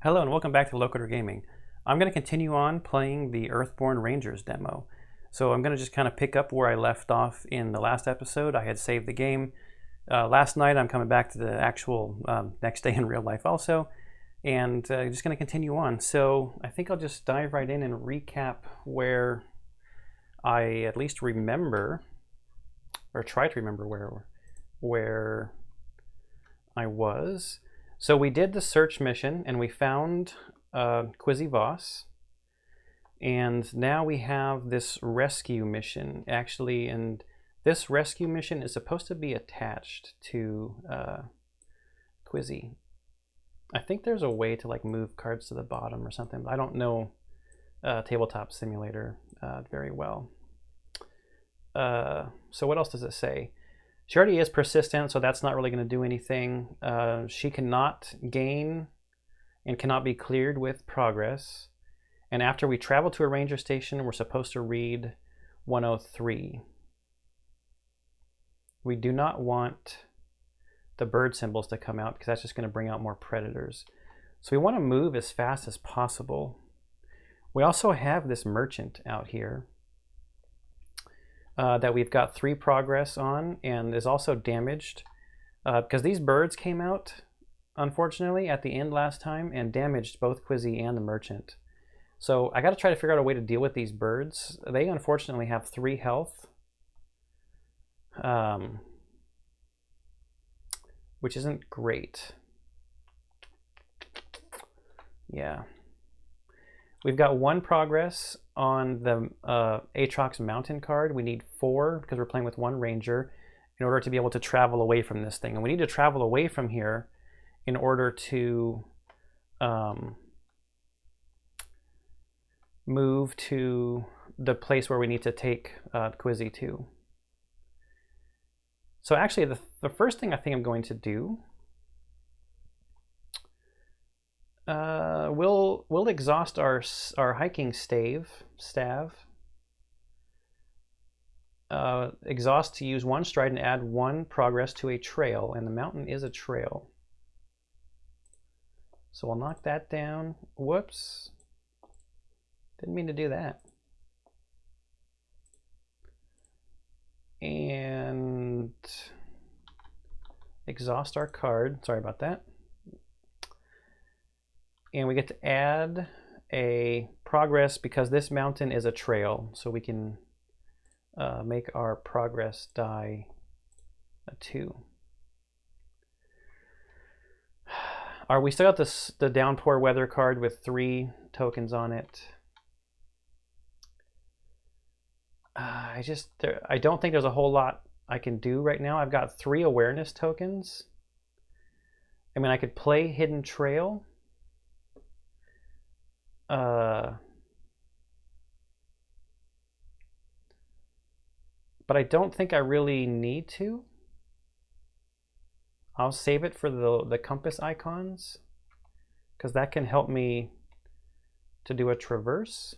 Hello and welcome back to Locator Gaming. I'm going to continue on playing the Earthborne Rangers demo. So I'm going to just kind of pick up where I left off in the last episode. I had saved the game. Last night I'm coming back to the actual next day in real life also. And just going to continue on. So I think I'll just dive right in and recap where I at least remember, or try to remember where I was. So we did the search mission and we found Quizzy Voss. And now we have this rescue mission actually, and this rescue mission is supposed to be attached to Quizzy. I think there's a way to like move cards to the bottom or something. I don't know Tabletop Simulator very well. So what else does it say? She already is persistent, so that's not really going to do anything. She cannot gain and cannot be cleared with progress. And after we travel to a ranger station, we're supposed to read 103. We do not want the bird symbols to come out because that's just going to bring out more predators. So we want to move as fast as possible. We also have this merchant out here that we've got 3 progress on and is also damaged because these birds came out, unfortunately, at the end last time and damaged both Quizzy and the merchant. So I got to try to figure out a way to deal with these birds. They unfortunately have 3 health, which isn't great. Yeah. We've got 1 progress on the Aatrox Mountain card. We need 4 because we're playing with 1 ranger in order to be able to travel away from this thing. And we need to travel away from here in order to move to the place where we need to take Quizzy to. So actually the first thing I think I'm going to do, we'll exhaust our hiking stav. Exhaust to use 1 stride and add 1 progress to a trail, and the mountain is a trail. So we'll knock that down. Whoops. Didn't mean to do that. And exhaust our card. Sorry about that. And we get to add a progress because this mountain is a trail, so we can make our progress die a 2. We still got the downpour weather card with 3 tokens on it. I don't think there's a whole lot I can do right now. I've got 3 awareness tokens. I mean, I could play Hidden Trail. But I don't think I really need to. I'll save it for the compass icons because that can help me to do a traverse.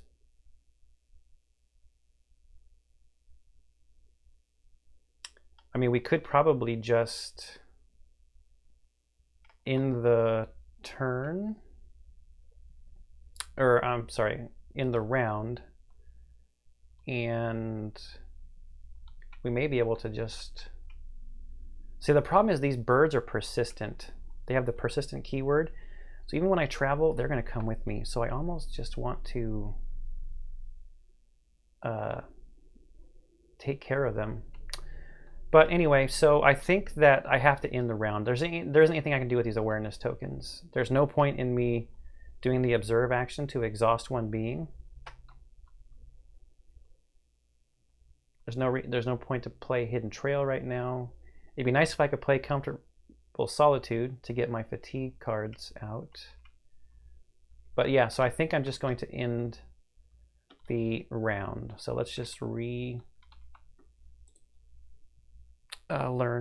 I mean, we could probably just in the turn, or I'm sorry, in the round, and we may be able to just see. The problem is these birds are persistent. They have the persistent keyword, so even when I travel, they're going to come with me. So I almost just want to take care of them. But anyway, so I think that I have to end the round. There isn't anything I can do with these awareness tokens. There's no point in me doing the observe action to exhaust 1 being. There's no point to play Hidden Trail right now. It'd be nice if I could play Comfortable Solitude to get my fatigue cards out. But yeah, so I think I'm just going to end the round. So let's just learn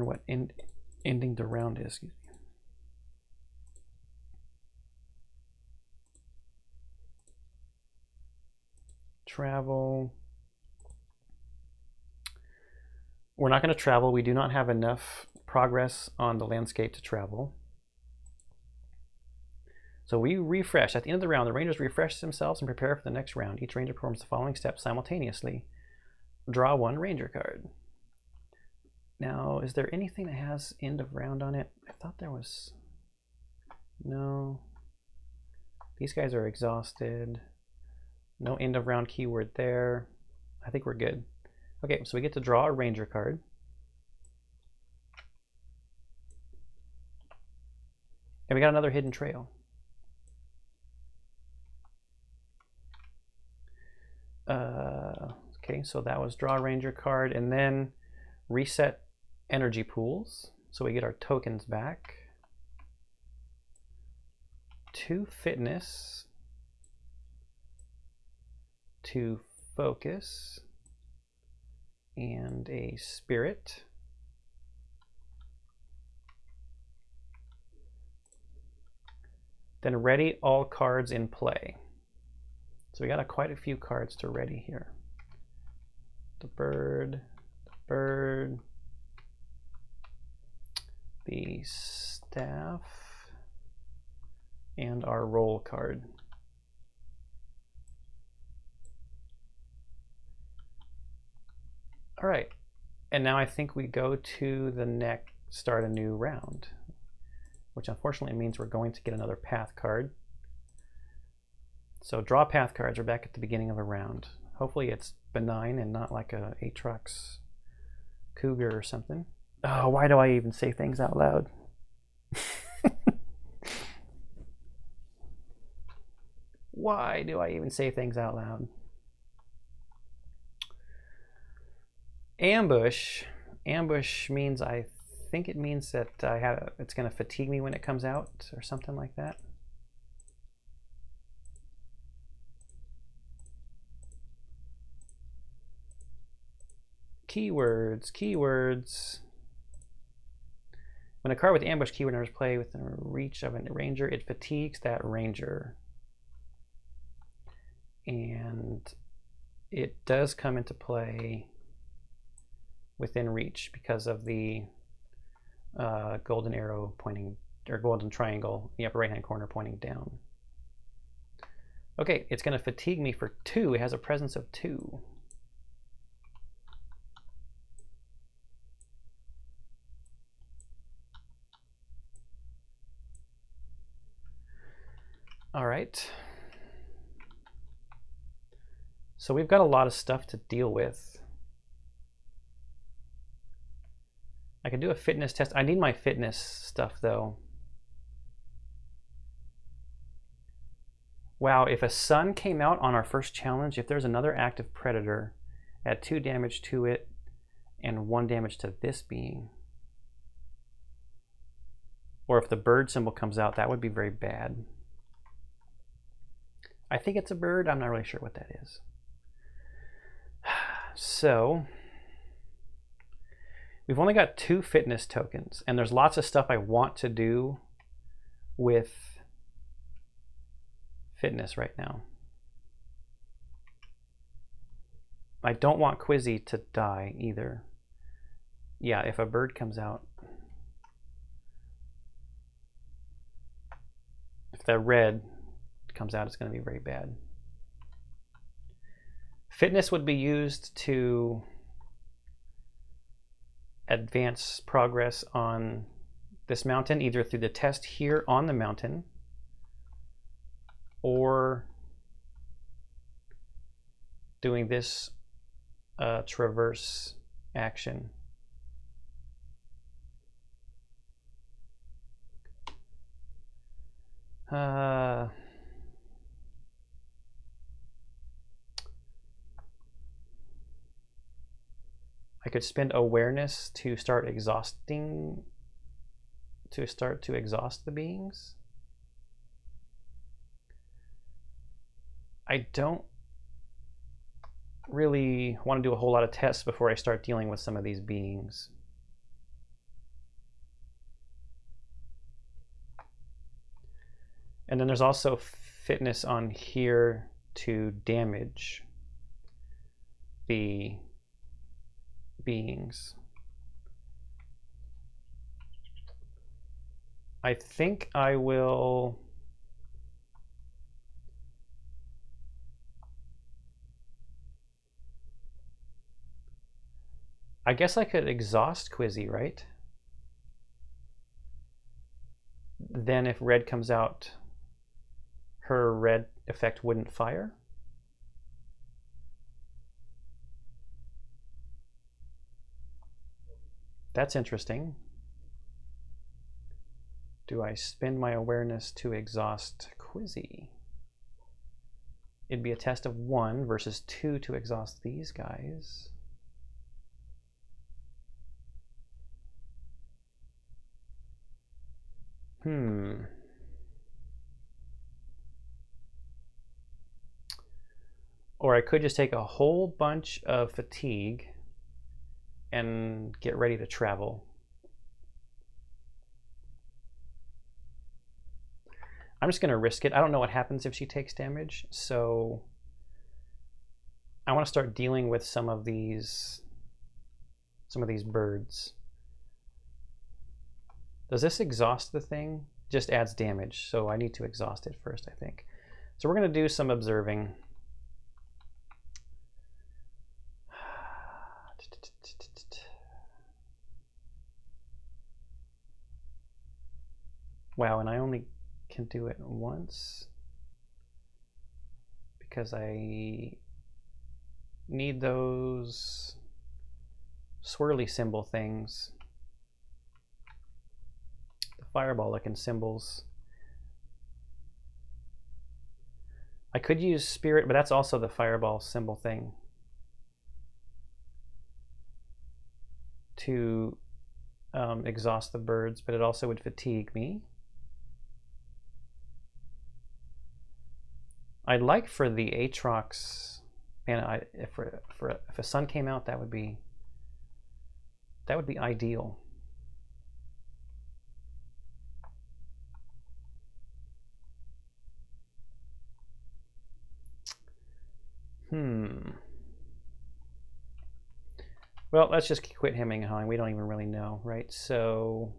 what ending the round is. Travel. We're not going to travel. We do not have enough progress on the landscape to travel. So we refresh. At the end of the round, the Rangers refresh themselves and prepare for the next round. Each Ranger performs the following steps simultaneously. Draw one Ranger card. Now, is there anything that has end of round on it? I thought there was... No. These guys are exhausted. No end of round keyword there. I think we're good. Okay, so we get to draw a Ranger card. And we got another hidden trail. Okay, so that was draw a Ranger card, and then reset energy pools. So we get our tokens back. 2 fitness. 2 focus. And a spirit. Then ready all cards in play. So we got quite a few cards to ready here. The bird, the staff, and our roll card. All right, and now I think we go to the next, start a new round, which unfortunately means we're going to get another path card. So draw path cards. We're back at the beginning of a round. Hopefully it's benign and not like a Aatrox cougar or something. Oh, why do I even say things out loud? Why do I even say things out loud? Ambush. Ambush means, I think it means that it's going to fatigue me when it comes out or something like that. Keywords, keywords. When a card with ambush keyword enters play within reach of a ranger, it fatigues that ranger. And it does come into play within reach because of the golden arrow pointing, or golden triangle in the upper right hand corner pointing down. Okay, it's going to fatigue me for 2. It has a presence of 2. All right. So we've got a lot of stuff to deal with. I could do a fitness test. I need my fitness stuff though. Wow, if a sun came out on our first challenge, if there's another active predator, add 2 damage to it and 1 damage to this being. Or if the bird symbol comes out, that would be very bad. I think it's a bird. I'm not really sure what that is. So we've only got 2 fitness tokens, and there's lots of stuff I want to do with fitness right now. I don't want Quizzy to die either. Yeah, if a bird comes out, if the red comes out, it's going to be very bad. Fitness would be used to advance progress on this mountain, either through the test here on the mountain or doing this traverse action. I could spend awareness to start exhausting, to exhaust the beings. I don't really want to do a whole lot of tests before I start dealing with some of these beings. And then there's also fitness on here to damage the beings. I think I will I guess I could exhaust Quizzy, right? Then if red comes out, her red effect wouldn't fire. That's interesting. Do I spend my awareness to exhaust Quizzy? It'd be a test of 1 versus 2 to exhaust these guys. Or I could just take a whole bunch of fatigue and get ready to travel. I'm just going to risk it. I don't know what happens if she takes damage, so I want to start dealing with some of these birds. Does this exhaust the thing? Just adds damage, so I need to exhaust it first, I think. So we're going to do some observing. Wow, and I only can do it once because I need those swirly symbol things, the fireball looking symbols. I could use spirit, but that's also the fireball symbol thing to exhaust the birds, but it also would fatigue me. I'd like for the Aatrox, man, if a sun came out, that would be ideal. Well, let's just quit hemming and hawing. We don't even really know, right? So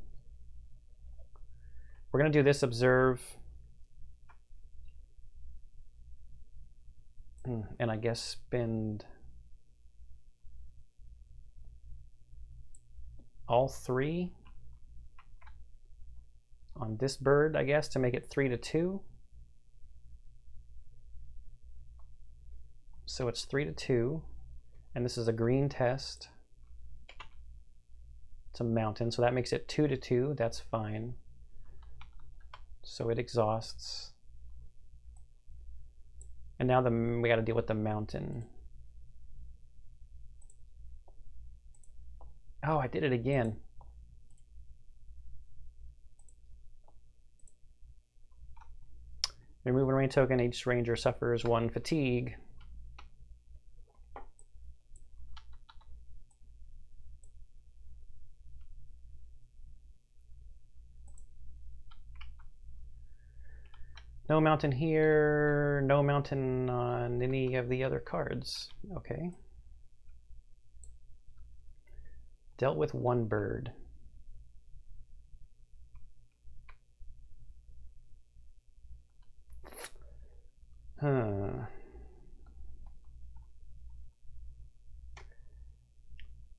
we're going to do this observe. And I guess spend all 3 on this bird, I guess, to make it 3-2. So it's 3-2, and this is a green test. It's a mountain, so that makes it 2-2. That's fine. So it exhausts. And now we got to deal with the mountain. Oh, I did it again. Remove a rain token. Each ranger suffers 1 fatigue. No mountain here, no mountain on any of the other cards. Okay. Dealt with 1 bird.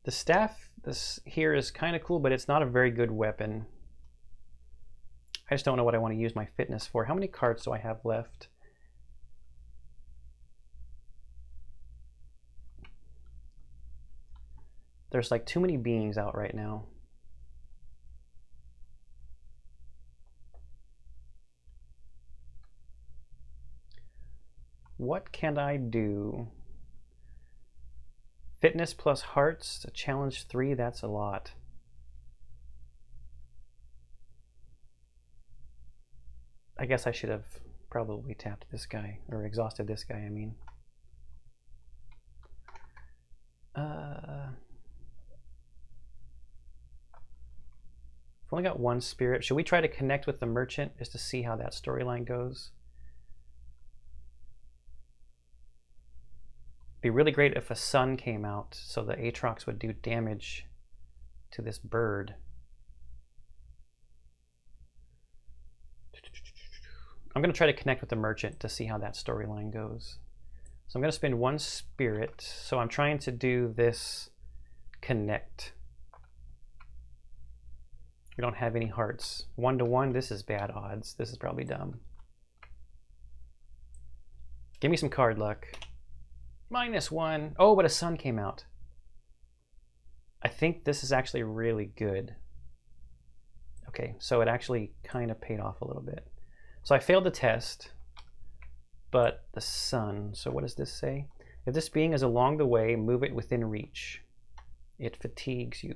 The staff here is kind of cool, but it's not a very good weapon. I just don't know what I want to use my fitness for. How many cards do I have left? There's like too many beings out right now. What can I do? Fitness plus hearts to challenge 3, that's a lot. I guess I should have probably tapped this guy, or exhausted this guy, I mean. I've only got 1 spirit. Should we try to connect with the merchant just to see how that storyline goes? It'd be really great if a sun came out so the Aatrox would do damage to this bird. I'm going to try to connect with the merchant to see how that storyline goes. So I'm going to spend 1 spirit. So I'm trying to do this connect. We don't have any hearts. 1-to-1, this is bad odds. This is probably dumb. Give me some card luck. -1. Oh, but a sun came out. I think this is actually really good. Okay, so it actually kind of paid off a little bit. So I failed the test, but the sun. So what does this say? If this being is along the way, move it within reach. It fatigues you.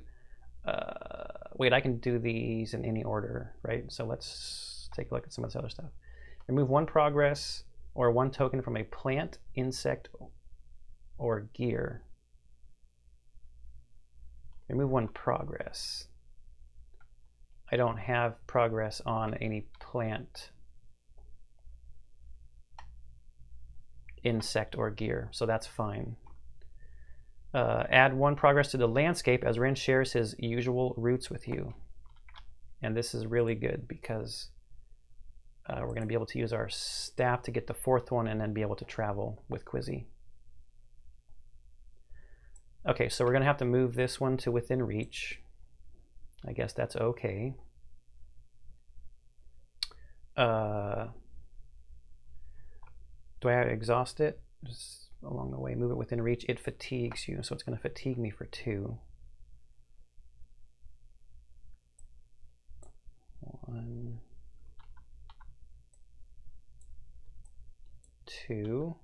Wait, I can do these in any order, right? So let's take a look at some of this other stuff. Remove 1 progress or 1 token from a plant, insect, or gear. Remove 1 progress. I don't have progress on any plant, insect, or gear, so that's fine. Add 1 progress to the landscape as Ren shares his usual routes with you. And this is really good because we're going to be able to use our staff to get the 4th one and then be able to travel with Quizzy. Okay, so we're going to have to move this one to within reach. I guess that's okay. Do I exhaust it? Just along the way, move it within reach. It fatigues you, so it's going to fatigue me for 2. 1, 2.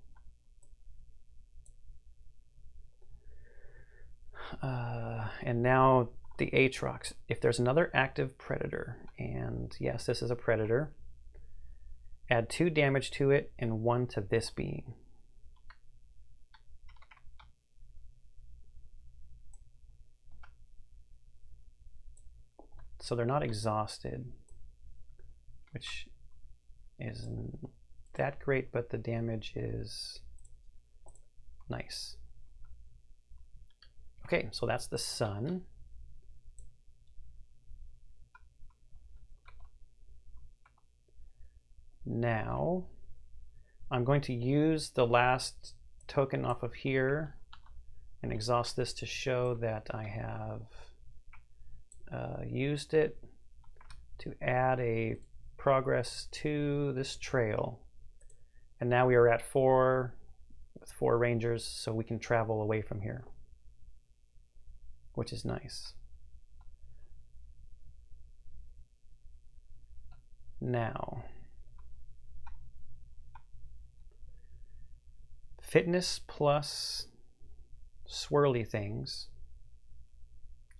And now the Aatrox. If there's another active predator, and yes, this is a predator, add 2 damage to it and 1 to this being. So they're not exhausted, which isn't that great, but the damage is nice. Okay, so that's the sun. Now, I'm going to use the last token off of here and exhaust this to show that I have used it to add a progress to this trail. And now we are at 4 with 4 rangers, so we can travel away from here, which is nice. Now, fitness plus swirly things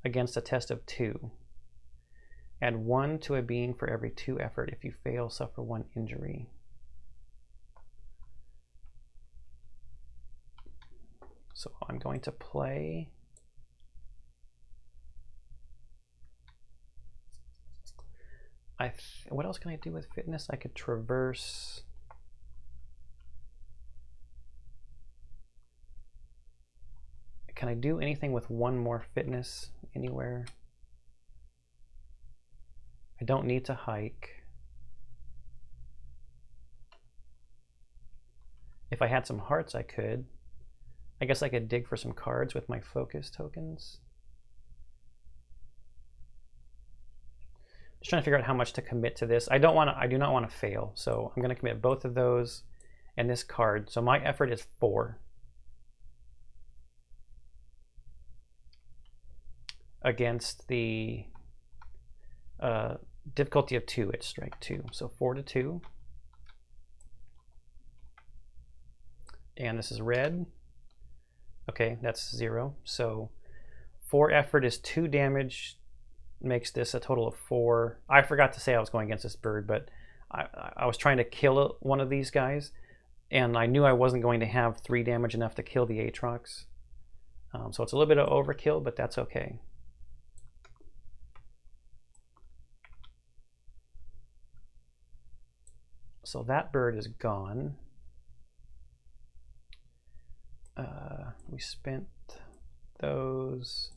against a test of 2. Add 1 to a being for every 2 effort. If you fail, suffer 1 injury. So I'm going to play what else can I do with fitness? I could traverse. Can I do anything with 1 more fitness anywhere? I don't need to hike. If I had some hearts, I could. I guess I could dig for some cards with my focus tokens. Just trying to figure out how much to commit to this. I do not want to fail, so I'm going to commit both of those and this card. So my effort is 4. Against the difficulty of 2, it's strike 2. So 4 to 2. And this is red. Okay, that's 0. So 4 effort is 2 damage, makes this a total of 4. I forgot to say I was going against this bird, but I was trying to kill one of these guys, and I knew I wasn't going to have 3 damage enough to kill the Aatrox. So it's a little bit of overkill, but that's okay. So that bird is gone. We spent those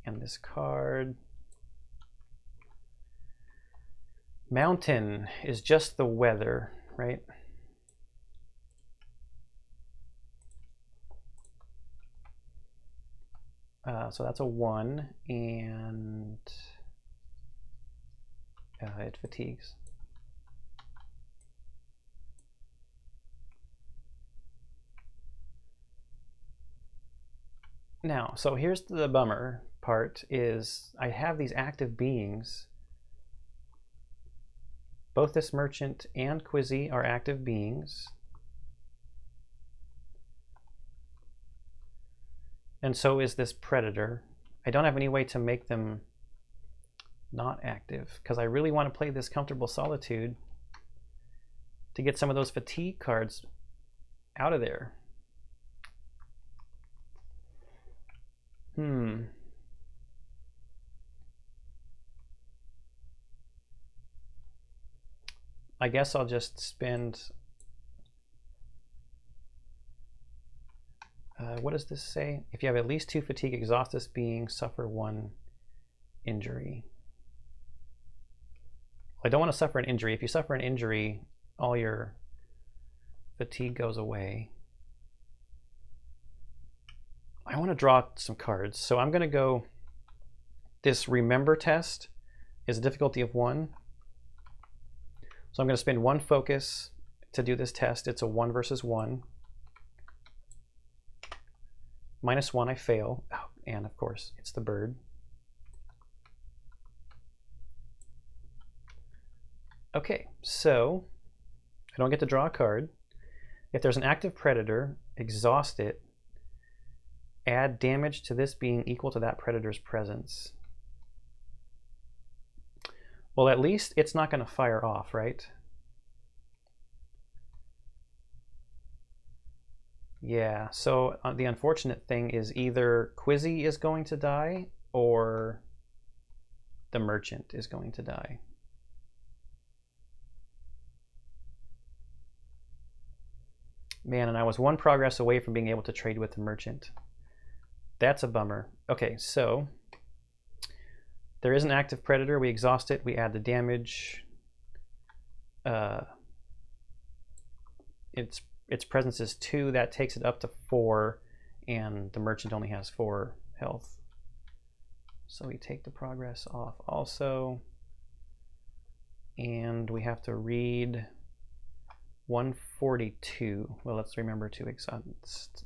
and this card. Mountain is just the weather, right? So that's a 1, and it fatigues. Now, so here's the bummer part, is I have these active beings. Both this merchant and Quizzy are active beings. And so is this predator. I don't have any way to make them not active, because I really want to play this Comfortable Solitude to get some of those fatigue cards out of there. I guess I'll just spend... what does this say? If you have at least 2 fatigue, exhaust this being, suffer 1 injury. I don't want to suffer an injury. If you suffer an injury, all your fatigue goes away. I want to draw some cards, so I'm going to go... This remember test is a difficulty of 1. So I'm going to spend 1 focus to do this test. It's a 1 versus 1. -1, I fail. Oh, and of course, it's the bird. Okay, so I don't get to draw a card. If there's an active predator, exhaust it. Add damage to this being equal to that predator's presence. Well, at least it's not going to fire off, right? Yeah, so the unfortunate thing is either Quizzy is going to die or the merchant is going to die. Man, and I was 1 progress away from being able to trade with the merchant. That's a bummer. Okay, so there is an active predator. We exhaust it. We add the damage. Its presence is 2. That takes it up to 4, and the merchant only has 4 health. So we take the progress off also, and we have to read 142. Well, let's remember to exhaust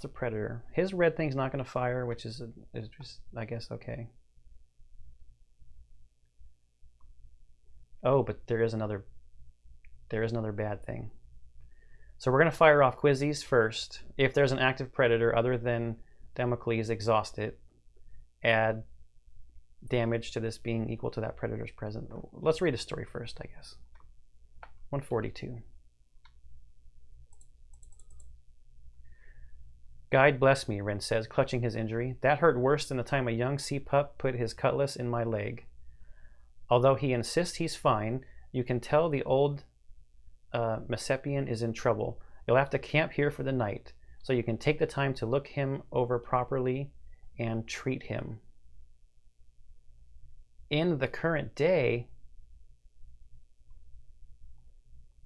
the predator. His red thing's not going to fire, which is just, I guess, okay. Oh, but there is another bad thing. So we're going to fire off Quizzies first. If there's an active predator other than Damocles, exhaust it. Add damage to this being equal to that predator's presence. Let's read a story first, I guess. 142. Guide bless me, Ren says, clutching his injury. That hurt worse than the time a young sea pup put his cutlass in my leg. Although he insists he's fine, you can tell the old Messapian is in trouble. You'll have to camp here for the night, so you can take the time to look him over properly and treat him. In the current day...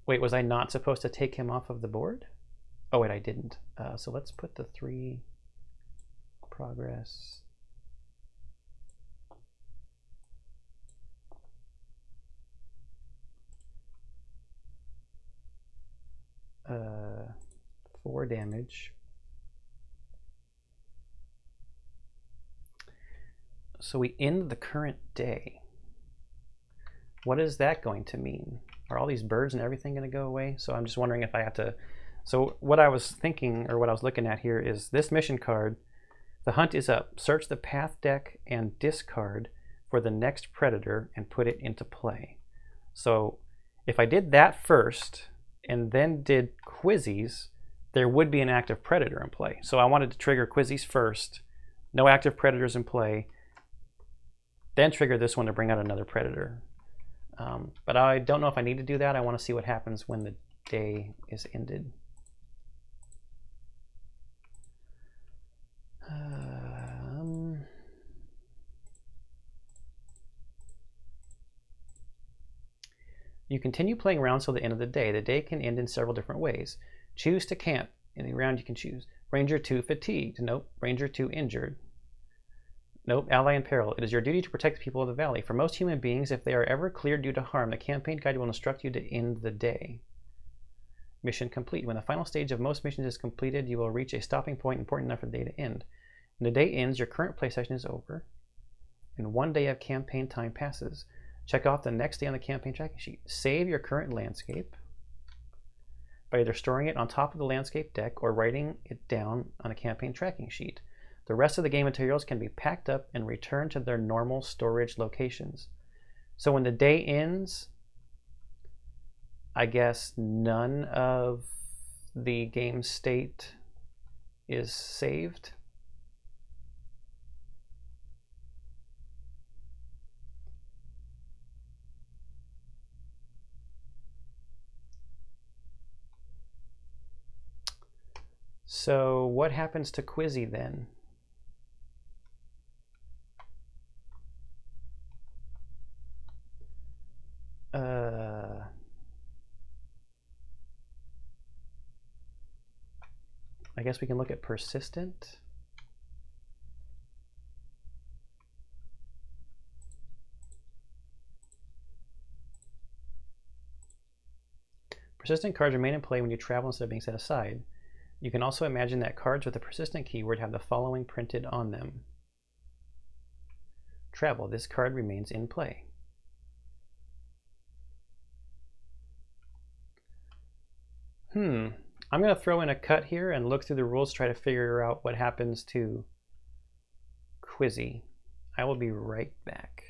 Wait, was I not supposed to take him off of the board? Oh, wait, I didn't. So let's put the 3 progress. Uh, 4 damage. So we end the current day. What is that going to mean? Are all these birds and everything going to go away? So I'm just wondering if I have to... So what I was thinking, or what I was looking at here, is this mission card. The hunt is up. Search the path deck and discard for the next predator and put it into play. So if I did that first and then did Quizzies, there would be an active predator in play. So I wanted to trigger Quizzies first, no active predators in play, then trigger this one to bring out another predator. But I don't know if I need to do that. I want to see what happens when the day is ended. You continue playing around till the end of the day. The day can end in several different ways. Choose to camp Any round you can choose. Ranger 2 fatigued. Nope. Ranger 2 injured. Nope. Ally in peril. It is your duty to protect the people of the valley. For most human beings, if they are ever cleared due to harm, the campaign guide will instruct you to end the day. Mission complete. When the final stage of most missions is completed, you will reach a stopping point important enough for the day to end. When the day ends, your current play session is over, and 1 day of campaign time passes. Check off the next day on the campaign tracking sheet. Save your current landscape by either storing it on top of the landscape deck or writing it down on a campaign tracking sheet. The rest of the game materials can be packed up and returned to their normal storage locations. So when the day ends, I guess none of the game state is saved. So what happens to Quizzy then? I guess we can look at persistent. Persistent cards remain in play when you travel instead of being set aside. You can also imagine that cards with a persistent keyword have the following printed on them. Travel. This card remains in play. I'm going to throw in a cut here and look through the rules to try to figure out what happens to Quizzy. I will be right back.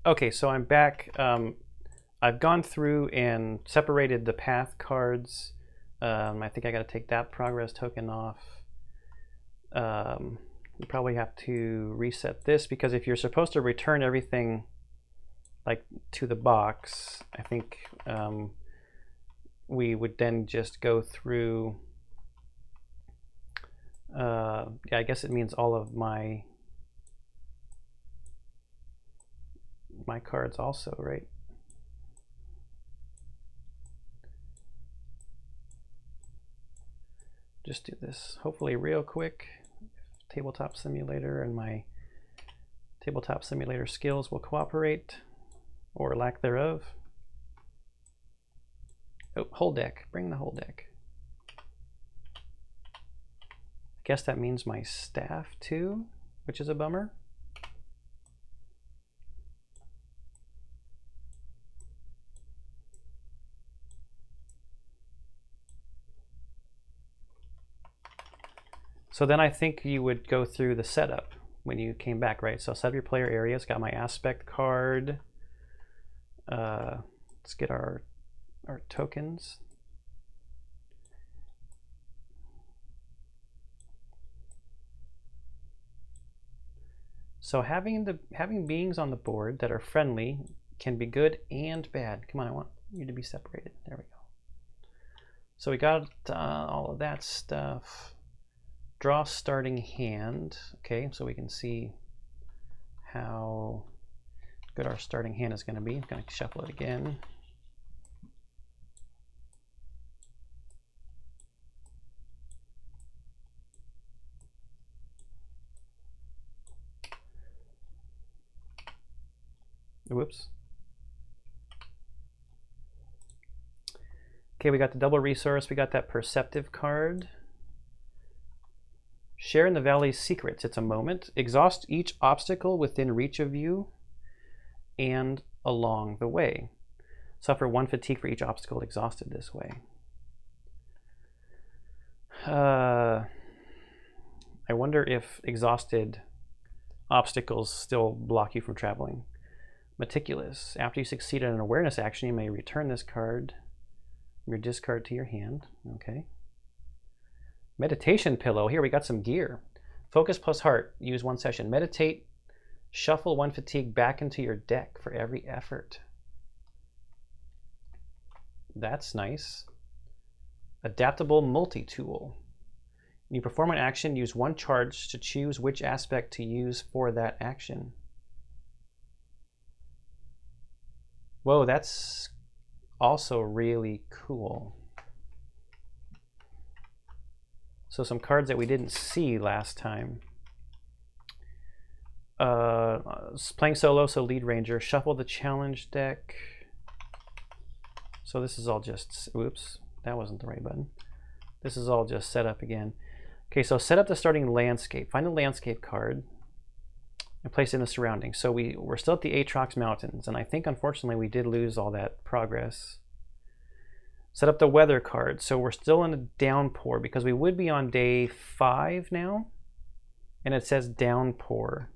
Okay, so I'm back. I've gone through and separated the path cards. I think I got to take that progress token off. You probably have to reset this because if you're supposed to return everything like to the box, I think we would then just go through. Yeah, I guess it means all of my cards also, right? Just do this hopefully real quick. Tabletop Simulator and my Tabletop Simulator skills will cooperate, or lack thereof. Oh, whole deck. Bring the whole deck. I guess that means my staff too, which is a bummer. So then I think you would go through the setup when you came back, right? So set up your player areas, got my aspect card. Let's get our tokens. So having beings on the board that are friendly can be good and bad. Come on, I want you to be separated. There we go. So we got all of that stuff. Draw starting hand. Okay, so we can see how good our starting hand is going to be. I'm going to shuffle it again. Whoops. Okay, we got the double resource. We got that perceptive card. Share in the valley's secrets. It's a moment. Exhaust each obstacle within reach of you and along the way. Suffer 1 fatigue for each obstacle exhausted this way. I wonder if exhausted obstacles still block you from traveling. Meticulous. After you succeed in an awareness action, you may return this card from your discard to your hand. Okay. Meditation pillow. Here we got some gear. Focus plus heart. Use 1 session. Meditate. Shuffle 1 fatigue back into your deck for every effort. That's nice. Adaptable multi-tool. When you perform an action, use 1 charge to choose which aspect to use for that action. Whoa, that's also really cool. So some cards that we didn't see last time. Playing solo, so lead ranger. Shuffle the challenge deck. So this is all just, oops, that wasn't the right button. This is all just set up again. Okay, so set up the starting landscape. Find a landscape card and place it in the surroundings. So we're still at the Aatrox Mountains, and I think unfortunately we did lose all that progress. Set up the weather card. So we're still in a downpour because we would be on day 5 now, and it says downpour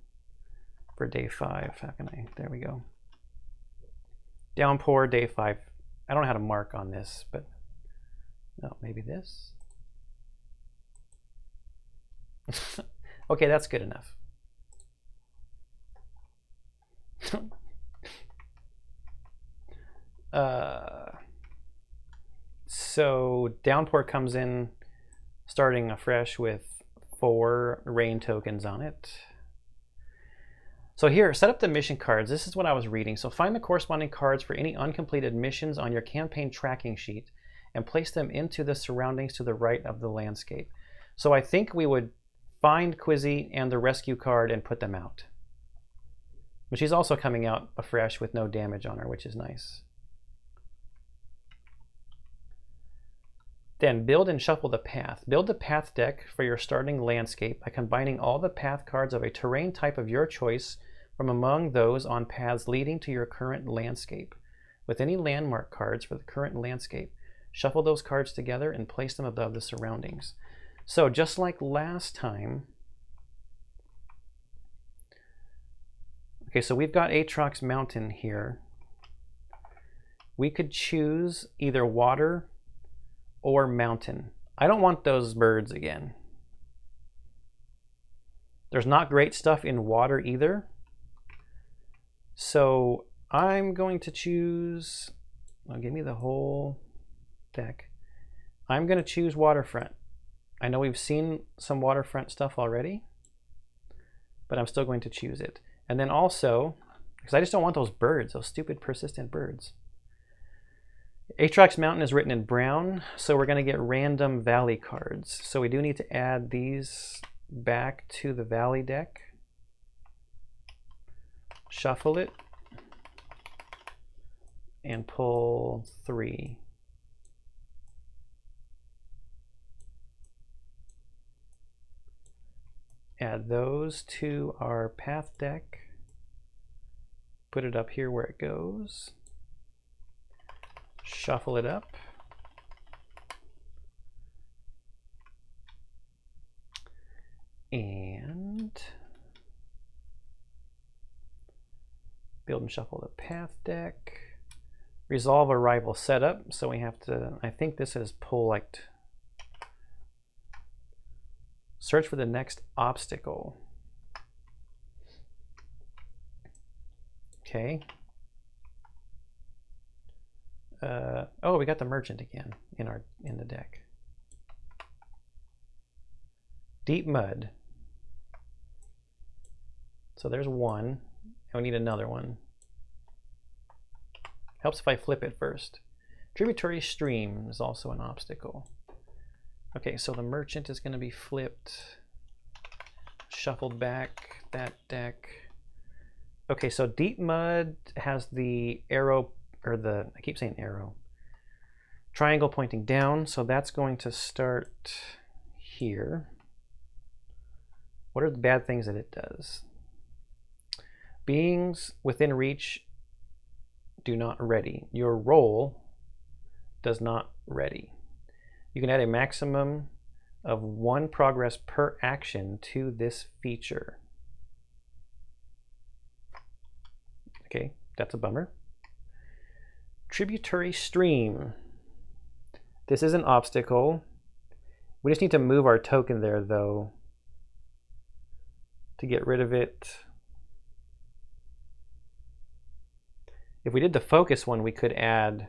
for day 5. How can I, there we go. Downpour, day 5. I don't know how to mark on this, but no, maybe this. Okay, that's good enough. So downpour comes in starting afresh with 4 rain tokens on it. So here, set up the mission cards. This is what I was reading. So find the corresponding cards for any uncompleted missions on your campaign tracking sheet and place them into the surroundings to the right of the landscape. So I think we would find Quizzy and the rescue card and put them out. But she's also coming out afresh with no damage on her, which is nice. Then build and shuffle the path. Build the path deck for your starting landscape by combining all the path cards of a terrain type of your choice from among those on paths leading to your current landscape. With any landmark cards for the current landscape, shuffle those cards together and place them above the surroundings. So just like last time, okay, so we've got Aatrox Mountain here. We could choose either water or mountain. I don't want those birds again. There's not great stuff in water either. So I'm going to choose, give me the whole deck. I'm going to choose waterfront. I know we've seen some waterfront stuff already, but I'm still going to choose it. And then also, because I just don't want those birds, those stupid persistent birds. Aatrox Mountain is written in brown, so we're going to get random valley cards. So we do need to add these back to the valley deck. Shuffle it and pull 3. Add those to our path deck. Put it up here where it goes. Shuffle it up. And build and shuffle the path deck. Resolve arrival setup. So we have to, I think this is pull like, search for the next obstacle. Okay. Oh, we got the merchant again in the deck. Deep mud. So there's one, and we need another one. Helps if I flip it first. Tributary stream is also an obstacle. Okay, so the merchant is going to be flipped, shuffled back that deck. Okay, so deep mud has the arrow, or the, I keep saying arrow, triangle pointing down, so that's going to start here. What are the bad things that it does? Beings within reach do not ready. Your role does not ready. You can add a maximum of 1 progress per action to this feature. Okay, that's a bummer. Tributary stream. This is an obstacle. We just need to move our token there though to get rid of it. If we did the focus one, we could add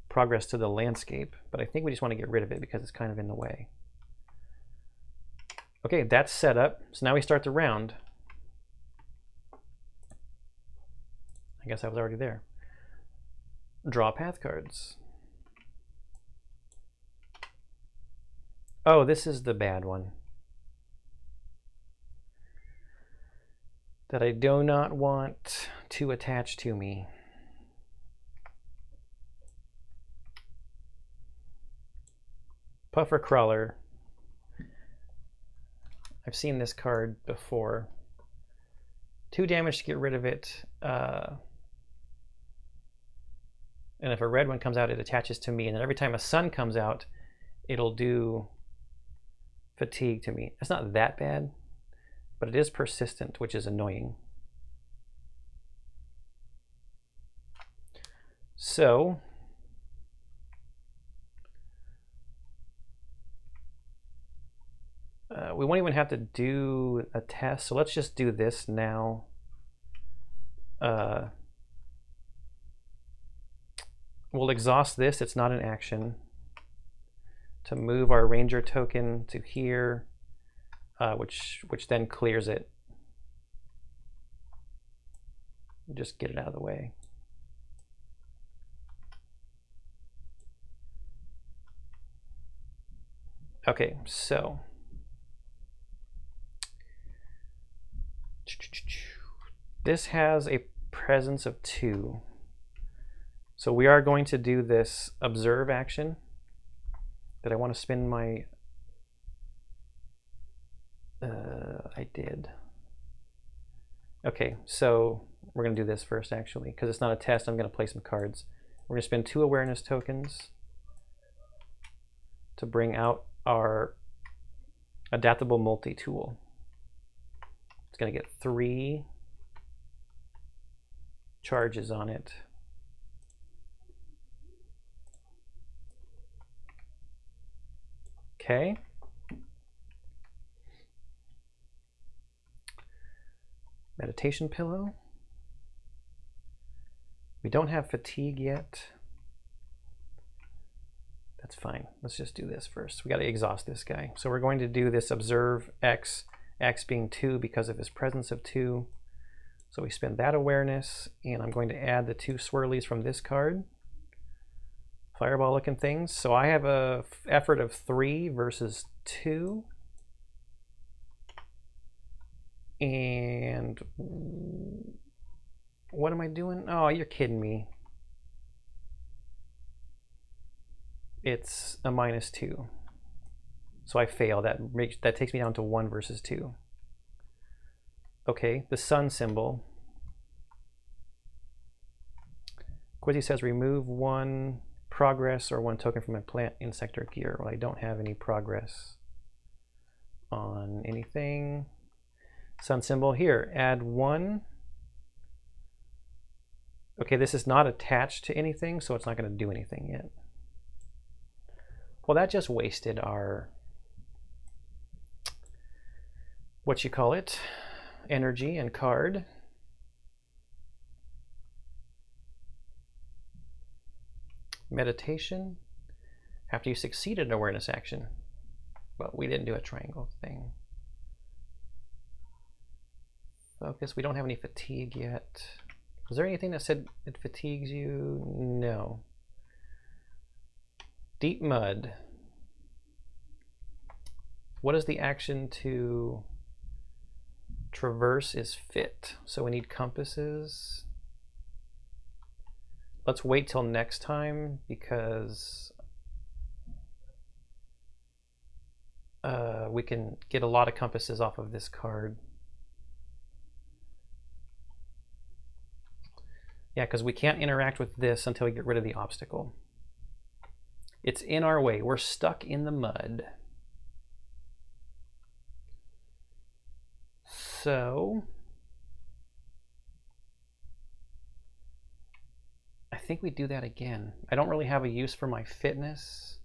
progress to the landscape, but I think we just want to get rid of it because it's kind of in the way. Okay, that's set up. So now we start the round. I guess I was already there. Draw path cards. Oh, this is the bad one. That I do not want to attach to me. Puffer Crawler. I've seen this card before. 2 damage to get rid of it. And if a red one comes out, it attaches to me. And then every time a sun comes out, it'll do fatigue to me. It's not that bad, but it is persistent, which is annoying. So we won't even have to do a test, so let's just do this now. We'll exhaust this, it's not an action, to move our ranger token to here, which then clears it. Just get it out of the way. Okay, so this has a presence of 2. So we are going to do this observe action. Did I want to spin my... I did. Okay, so we're going to do this first actually, because it's not a test. I'm going to play some cards. We're going to spend 2 awareness tokens to bring out our adaptable multi-tool. It's going to get 3 charges on it. Okay. Meditation pillow. We don't have fatigue yet. That's fine. Let's just do this first. We got to exhaust this guy. So we're going to do this observe X, X being 2 because of his presence of 2. So we spend that awareness, and I'm going to add the 2 swirlies from this card. Fireball looking things. So I have a effort of 3 versus 2. And what am I doing? Oh, you're kidding me. It's a -2. So I fail. That takes me down to 1 versus 2. Okay, the sun symbol. Quizzy says remove 1 progress or 1 token from a plant, insect, or gear. Well, I don't have any progress on anything. Sun symbol here, add 1. Okay, this is not attached to anything, so it's not going to do anything yet. Well, that just wasted our, what you call it, energy and card. Meditation, after you succeeded an awareness action. But we didn't do a triangle thing. Focus, we don't have any fatigue yet. Was there anything that said it fatigues you? No. Deep mud. What is the action to traverse is fit? So we need compasses. Let's wait till next time because we can get a lot of compasses off of this card. Yeah, because we can't interact with this until we get rid of the obstacle. It's in our way. We're stuck in the mud. So I think we do that again. I don't really have a use for my fitness.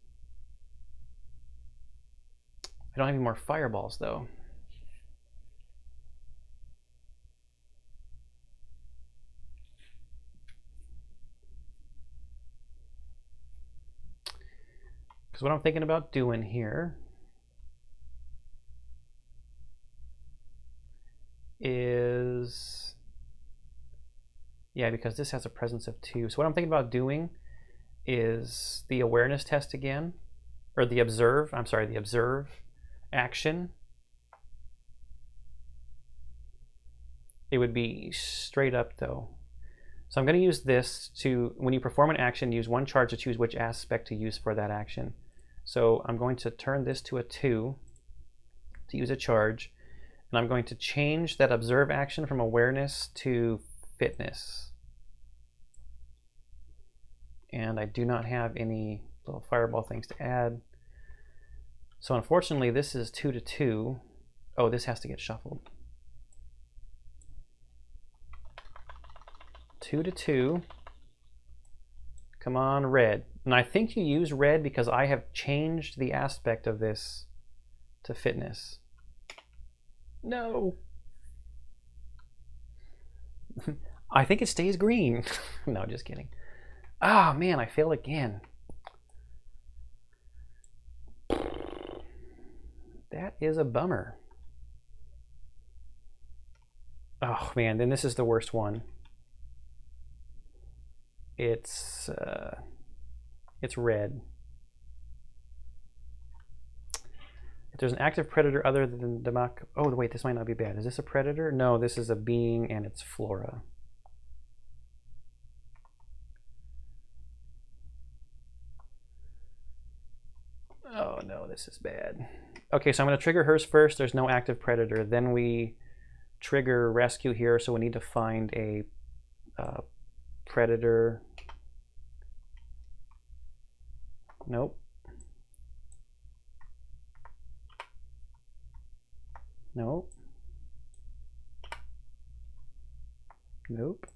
I don't have any more fireballs though. Because what I'm thinking about doing here is, yeah, because this has a presence of 2. So what I'm thinking about doing is the awareness test again. or the observe, I'm sorry, the observe action, it would be straight up though. So I'm going to use this to, when you perform an action, use one charge to choose which aspect to use for that action. So I'm going to turn this to a 2 to use a charge, and I'm going to change that observe action from awareness to fitness. And I do not have any little fireball things to add. So unfortunately, this is 2 to 2. Oh, this has to get shuffled. 2 to 2. Come on, red. And I think you use red because I have changed the aspect of this to fitness. No. I think it stays green. No, just kidding. Ah, man, I failed again. That is a bummer. Oh, man, then this is the worst one. It's red. If there's an active predator other than Damak... Oh, wait, this might not be bad. Is this a predator? No, this is a being, and it's flora. Oh, no, this is bad. Okay, so I'm going to trigger hers first. There's no active predator. Then we trigger rescue here, so we need to find a predator. Nope. Nope. Nope.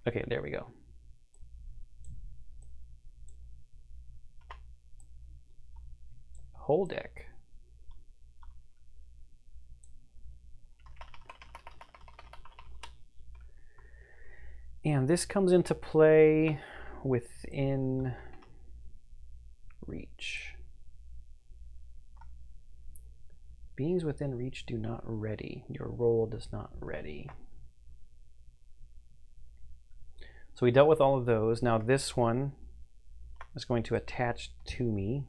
Okay, there we go. Whole deck. And this comes into play within reach. Beings within reach do not ready. Your roll does not ready. So we dealt with all of those. Now this one is going to attach to me.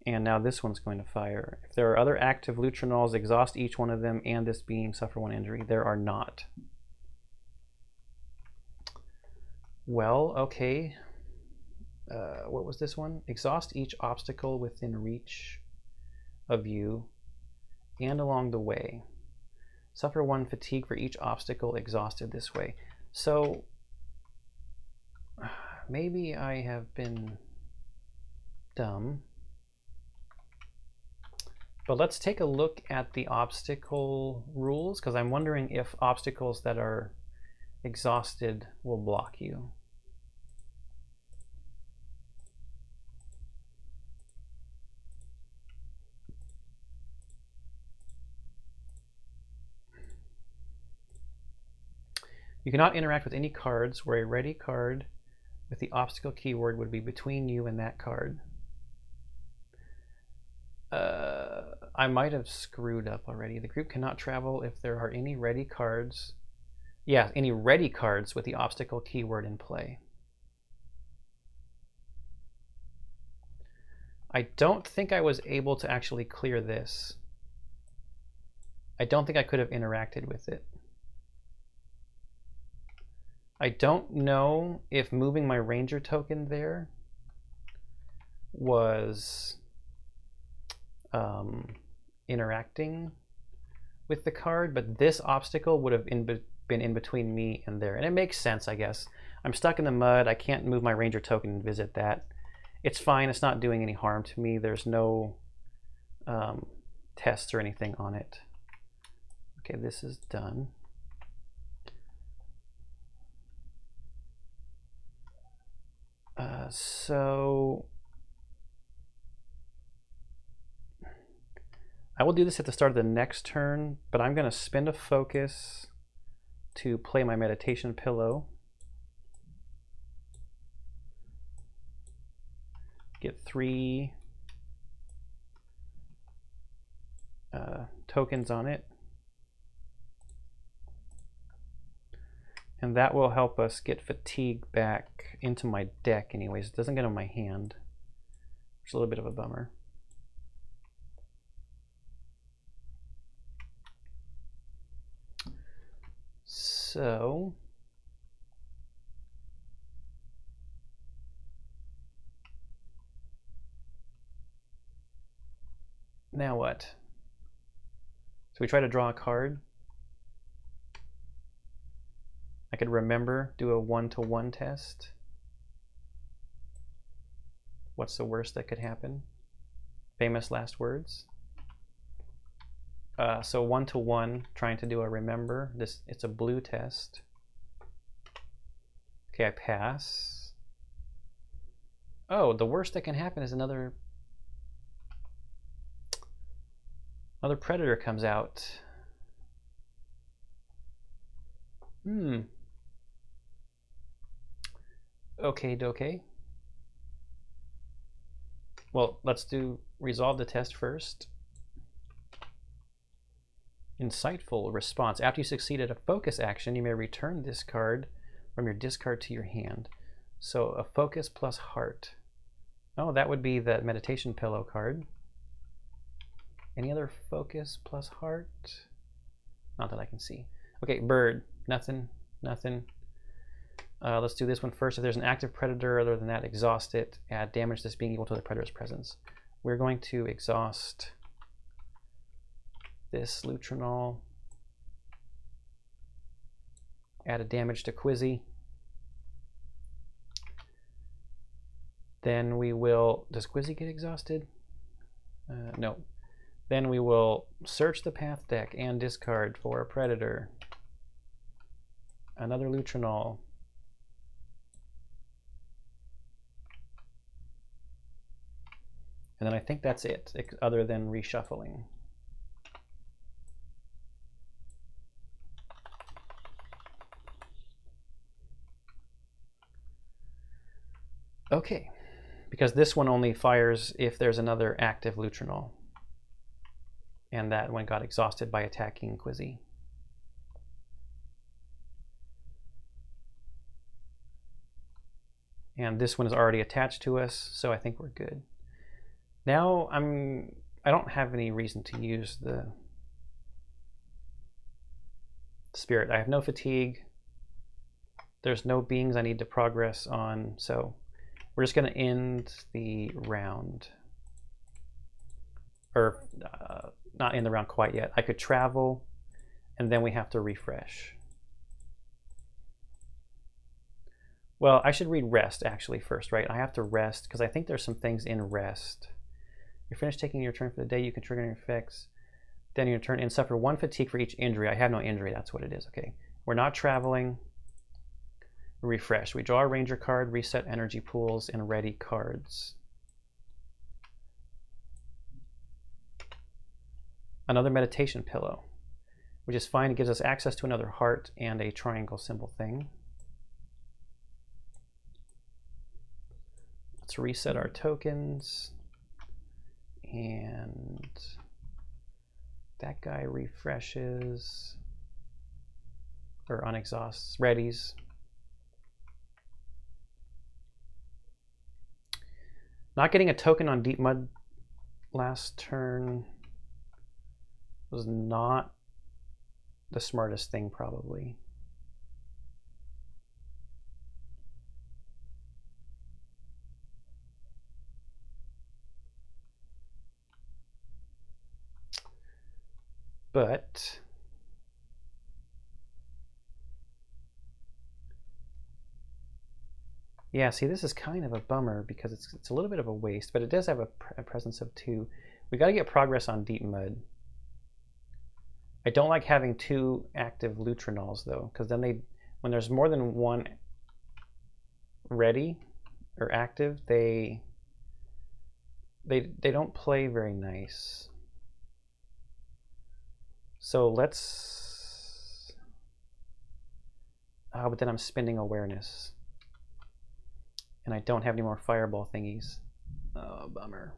And now this one's going to fire. If there are other active Lutrinols, exhaust each one of them, and this being suffer 1 injury. There are not. Well, okay. What was this one? Exhaust each obstacle within reach of you and along the way. Suffer 1 fatigue for each obstacle exhausted this way. So maybe I have been dumb. But let's take a look at the obstacle rules, because I'm wondering if obstacles that are exhausted will block you. You cannot interact with any cards where a ready card with the obstacle keyword would be between you and that card. I might have screwed up already. The group cannot travel if there are any ready cards. Yeah, any ready cards with the obstacle keyword in play. I don't think I was able to actually clear this. I don't think I could have interacted with it. I don't know if moving my ranger token there was interacting with the card, but this obstacle would have been in between me and there. And it makes sense, I guess. I'm stuck in the mud. I can't move my ranger token and visit that. It's fine. It's not doing any harm to me. There's no tests or anything on it. Okay, this is done. So I will do this at the start of the next turn, but I'm going to spend a focus to play my meditation pillow. Get 3 tokens on it. And that will help us get fatigue back into my deck anyways. It doesn't get on my hand. It's a little bit of a bummer. So now what? So we try to draw a card. I could remember, do a 1-to-1 test. What's the worst that could happen? Famous last words. So 1-to-1, trying to do a remember. It's a blue test. Okay, I pass. Oh, the worst that can happen is another predator comes out. Okay, dokie. Well, let's resolve the test first. Insightful response. After you succeeded a focus action, you may return this card from your discard to your hand. So a focus plus heart. Oh, that would be the meditation pillow card. Any other focus plus heart? Not that I can see. Okay, bird. Nothing. Nothing. Let's do this one first. If there's an active predator, other than that, exhaust it. Add damage to this being equal to the predator's presence. We're going to exhaust this Lutrinol. Add a damage to Quizzy. Then we will... Does Quizzy get exhausted? No. Then we will search the path deck and discard for a predator. Another Lutrinol. And then I think that's it, other than reshuffling. Okay, because this one only fires if there's another active Lutrinol. And that one got exhausted by attacking Quizzy. And this one is already attached to us, so I think we're good. Now I don't have any reason to use the spirit. I have no fatigue. There's no beings I need to progress on, so we're just going to end the round. Or not end the round quite yet. I could travel, and then we have to refresh. Well, I should read rest actually first, right? I have to rest because I think there's some things in rest. You're finished taking your turn for the day. You can trigger your effects. Then your turn and suffer 1 fatigue for each injury. I have no injury. That's what it is. Okay. We're not traveling. Refresh. We draw a ranger card, reset energy pools, and ready cards. Another meditation pillow, which is fine. It gives us access to another heart and a triangle symbol thing. Let's reset our tokens. And that guy refreshes, or unexhausts, readies. Not getting a token on Deep Mud last turn was not the smartest thing, probably. But yeah, see, this is kind of a bummer because it's a little bit of a waste, but it does have a presence of 2. We got to get progress on Deep Mud. I don't like having 2 active Lutrinols though, because then when there's more than 1 ready or active, they don't play very nice. So let's... Oh, but then I'm spending awareness. And I don't have any more fireball thingies. Oh, bummer.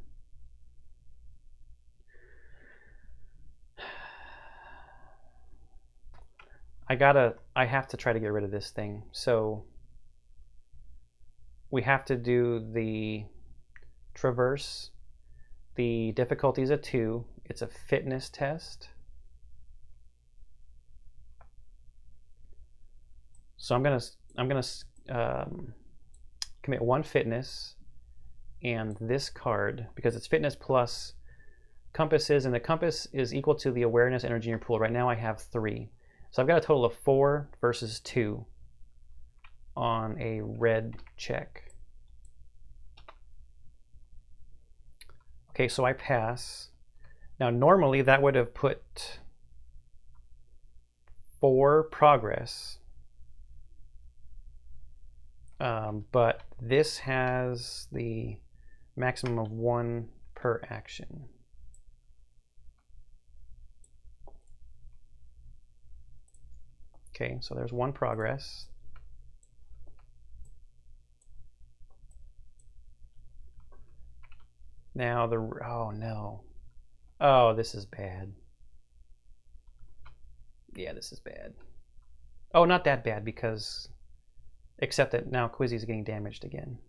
I have to try to get rid of this thing. So we have to do the traverse. The difficulty is a 2. It's a fitness test. So I'm gonna commit 1 fitness and this card, because it's fitness plus compasses, and the compass is equal to the awareness energy in your pool. Right now I have 3. So I've got a total of 4 versus 2 on a red check. Okay, so I pass. Now normally that would have put 4 progress. But this has the maximum of 1 per action. Okay, so there's 1 progress. Now oh no. Oh, this is bad. Yeah, this is bad. Oh, not that bad, because except that now Quizzy's getting damaged again.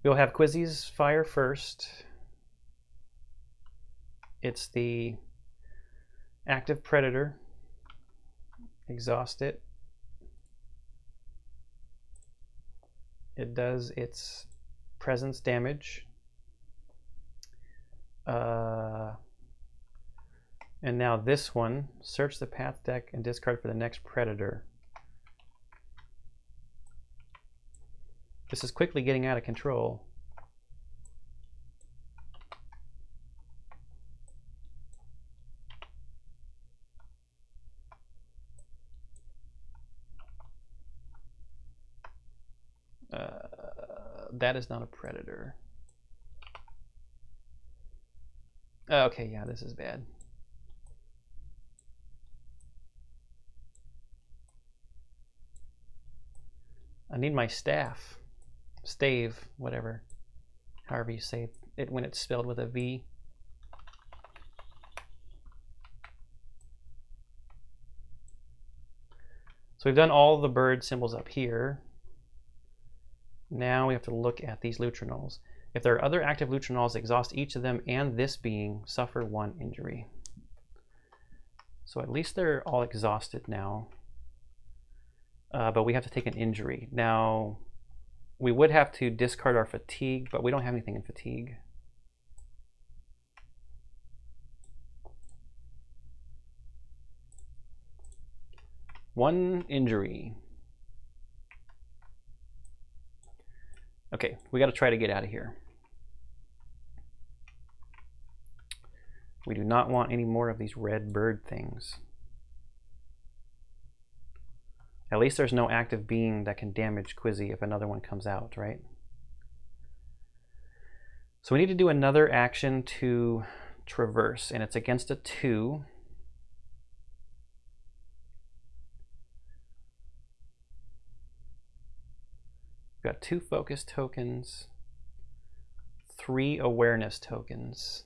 We'll have Quizzy's fire first. It's the active predator. Exhaust it. It does its presence damage. And now this one, search the path deck and discard for the next predator. This is quickly getting out of control. That is not a predator. Okay, yeah, this is bad. I need my staff. Stave, whatever. However you say it when it's spelled with a V. So we've done all the bird symbols up here. Now we have to look at these Lutronals. If there are other active Lutronals, exhaust each of them and this being suffer 1 injury. So at least they're all exhausted now. But we have to take an injury. Now, we would have to discard our fatigue, but we don't have anything in fatigue. One injury. Okay, we got to try to get out of here. We do not want any more of these red bird things. At least there's no active being that can damage Quizzy if another one comes out, right? So we need to do another action to traverse, and it's against a 2. We've got 2 focus tokens, 3 awareness tokens.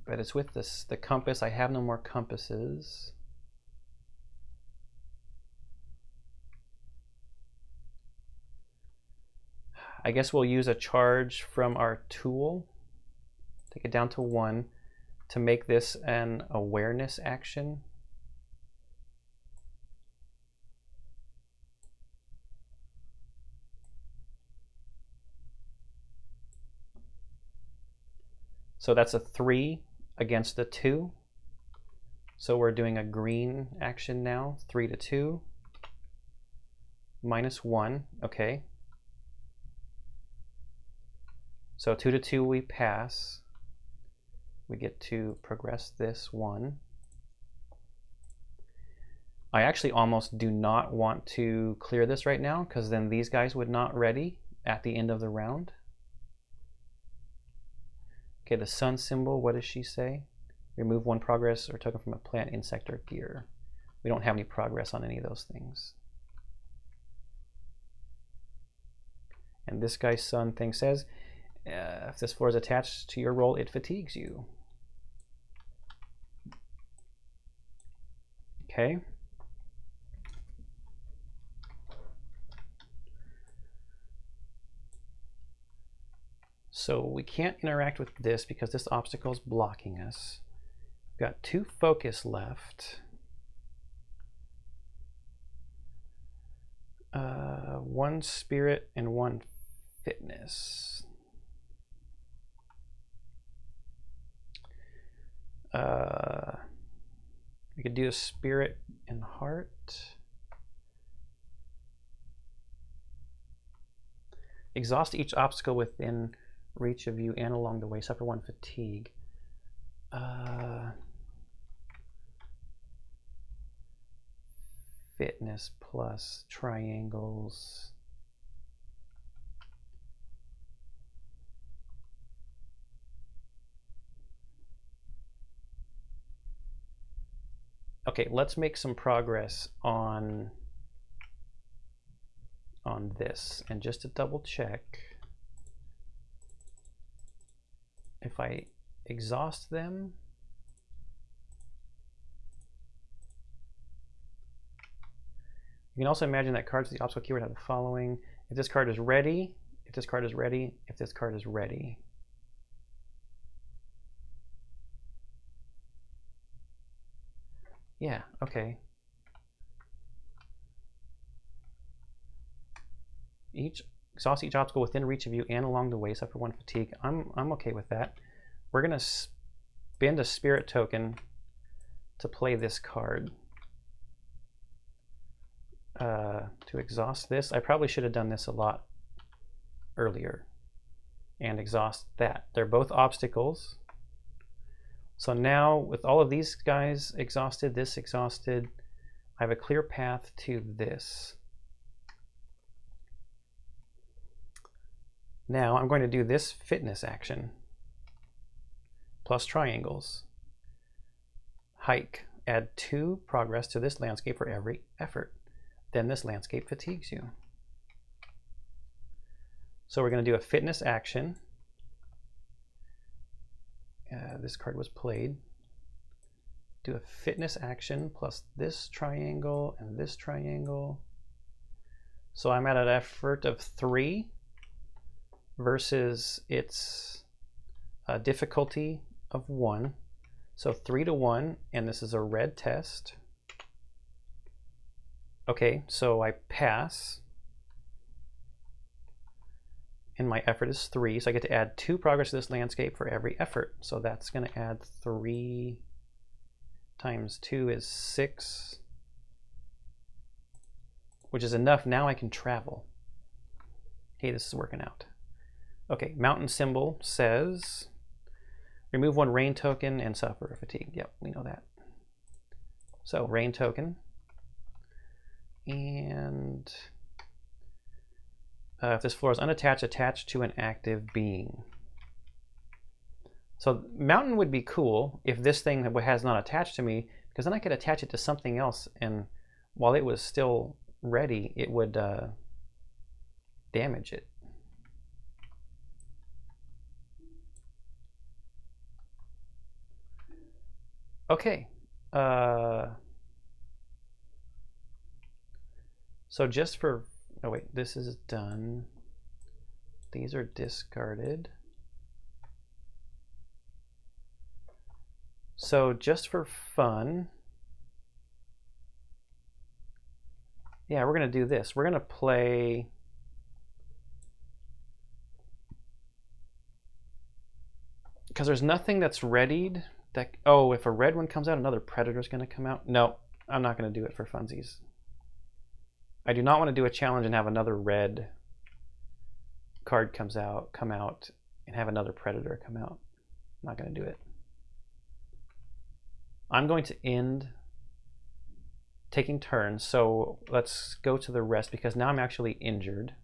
But it's with the compass. I have no more compasses. I guess we'll use a charge from our tool, take it down to 1, to make this an awareness action. So that's a 3 against the 2. So we're doing a green action now, 3 to 2. Minus 1, okay. So 2 to 2 we pass. We get to progress this 1. I actually almost do not want to clear this right now, because then these guys would not ready at the end of the round. Okay, the sun symbol, what does she say? Remove 1 progress or token from a plant, insect, or gear. We don't have any progress on any of those things. And this guy's sun thing says, if this floor is attached to your roll, it fatigues you. Okay. So we can't interact with this because this obstacle is blocking us. We've got 2 focus left. 1 spirit and 1 fitness. We could do a spirit and heart. Exhaust each obstacle within reach of you and along the way. Suffer 1 fatigue. Fitness plus triangles. Okay, let's make some progress on this. And just to double check, if I exhaust them, you can also imagine that cards with the obstacle keyword have the following. If this card is ready, if this card is ready, if this card is ready. Yeah, okay. Exhaust each obstacle within reach of you and along the way, suffer 1 fatigue. I'm okay with that. We're gonna spend a spirit token to play this card. To exhaust this, I probably should have done this a lot earlier and exhaust that. They're both obstacles. So now with all of these guys exhausted, this exhausted, I have a clear path to this. Now I'm going to do this fitness action plus triangles. Hike, add 2 progress to this landscape for every effort. Then this landscape fatigues you. So we're going to do a fitness action. This card was played. Do a fitness action plus this triangle and this triangle. So I'm at an effort of 3 versus its difficulty of 1. So 3 to 1, and this is a red test. Okay, so I pass. And my effort is 3, so I get to add 2 progress to this landscape for every effort. So that's going to add 3 times 2 is 6, which is enough. Now I can travel. Hey, this is working out. Okay, mountain symbol says remove 1 rain token and suffer fatigue. Yep, we know that. So rain token. And if this floor is unattached, attached to an active being. So mountain would be cool if this thing has not attached to me, because then I could attach it to something else, and while it was still ready, it would damage it. Okay. So just for, oh wait, this is done. These are discarded. So just for fun, yeah, we're going to do this. We're going to play because there's nothing that's readied. That, oh, if a red one comes out, another predator is going to come out. No, I'm not going to do it for funsies. I do not want to do a challenge and have another red card come out, and have another predator come out. I'm not going to do it. I'm going to end taking turns, so let's go to the rest because now I'm actually injured.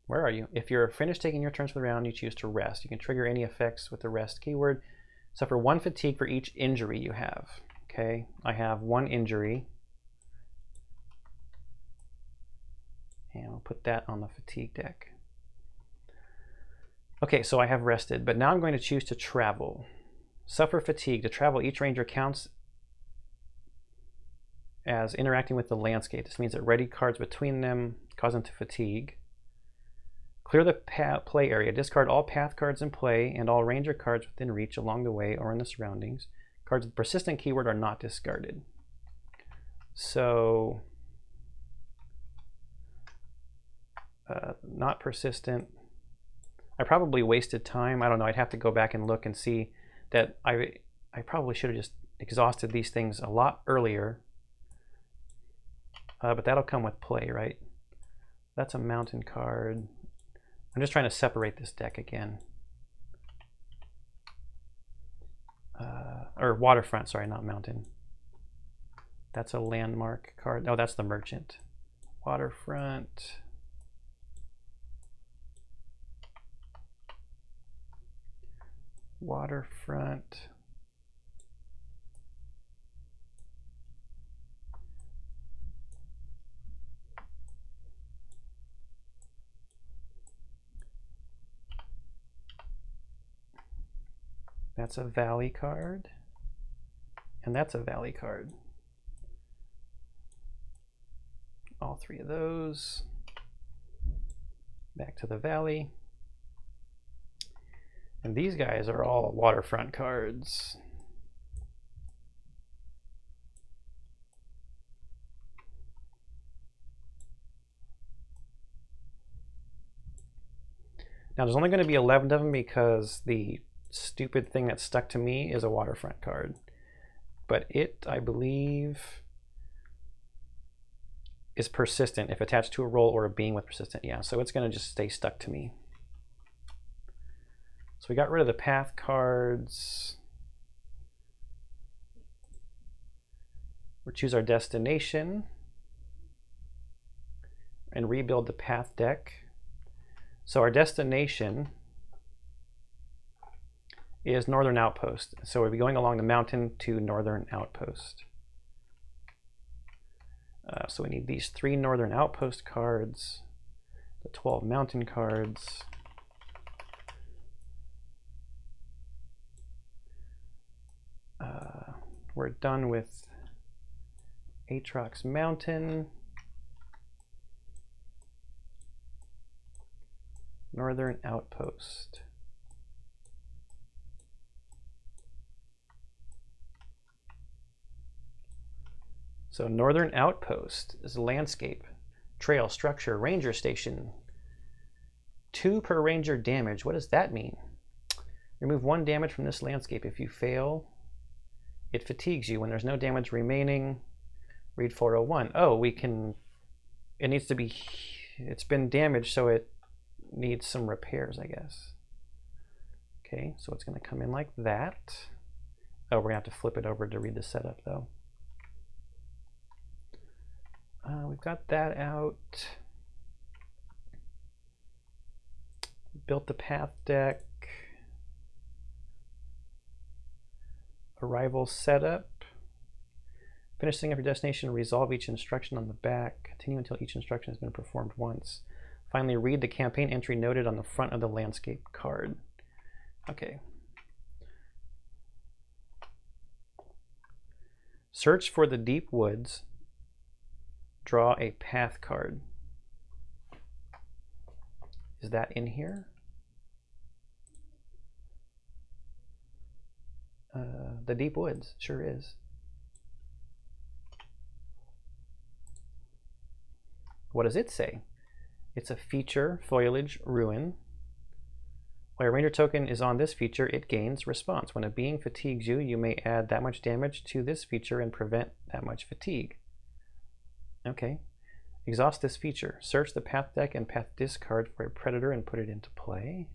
Where are you? If you're finished taking your turns for the round, you choose to rest. You can trigger any effects with the rest keyword. Suffer 1 fatigue for each injury you have. Okay, I have 1 injury. And I'll put that on the fatigue deck. Okay, so I have rested, but now I'm going to choose to travel. Suffer fatigue. To travel, each ranger counts as interacting with the landscape. This means that ready cards between them cause them to fatigue. Clear the play area. Discard all path cards in play and all ranger cards within reach along the way or in the surroundings. Cards with persistent keyword are not discarded. So, not persistent. I probably wasted time. I don't know. I'd have to go back and look and see that I probably should have just exhausted these things a lot earlier. But that'll come with play, right? That's a mountain card. I'm just trying to separate this deck again. Or waterfront, sorry, not mountain. That's a landmark card. Oh, that's the merchant. Waterfront. Waterfront. That's a valley card. And that's a valley card. All three of those. Back to the valley. And these guys are all waterfront cards. Now there's only going to be 11 of them because the stupid thing that stuck to me is a waterfront card. But it, I believe, is persistent if attached to a role or a being with persistent. Yeah, so it's going to just stay stuck to me. So we got rid of the path cards. We'll choose our destination and rebuild the path deck. So our destination is Northern Outpost. So we'll be going along the mountain to Northern Outpost. So we need these 3 Northern Outpost cards, the 12 mountain cards. We're done with Aatrox Mountain, Northern Outpost. So Northern Outpost is landscape, trail, structure, ranger station. 2 per ranger damage. What does that mean? Remove 1 damage from this landscape. If you fail, it fatigues you. When there's no damage remaining, read 401. Oh, we can, it needs to be, it's been damaged, so it needs some repairs, I guess. Okay, so it's going to come in like that. Oh, we're going to have to flip it over to read the setup, though. We've got that out. Built the path deck. Arrival setup. Finish setting up your destination. Resolve each instruction on the back. Continue until each instruction has been performed once. Finally, read the campaign entry noted on the front of the landscape card. Okay. Search for the deep woods. Draw a path card. Is that in here? The deep woods, sure is. What does it say? It's a feature, foliage, ruin. While a ranger token is on this feature, it gains response. When a being fatigues you, you may add that much damage to this feature and prevent that much fatigue. Okay. Exhaust this feature. Search the path deck and path discard for a predator and put it into play.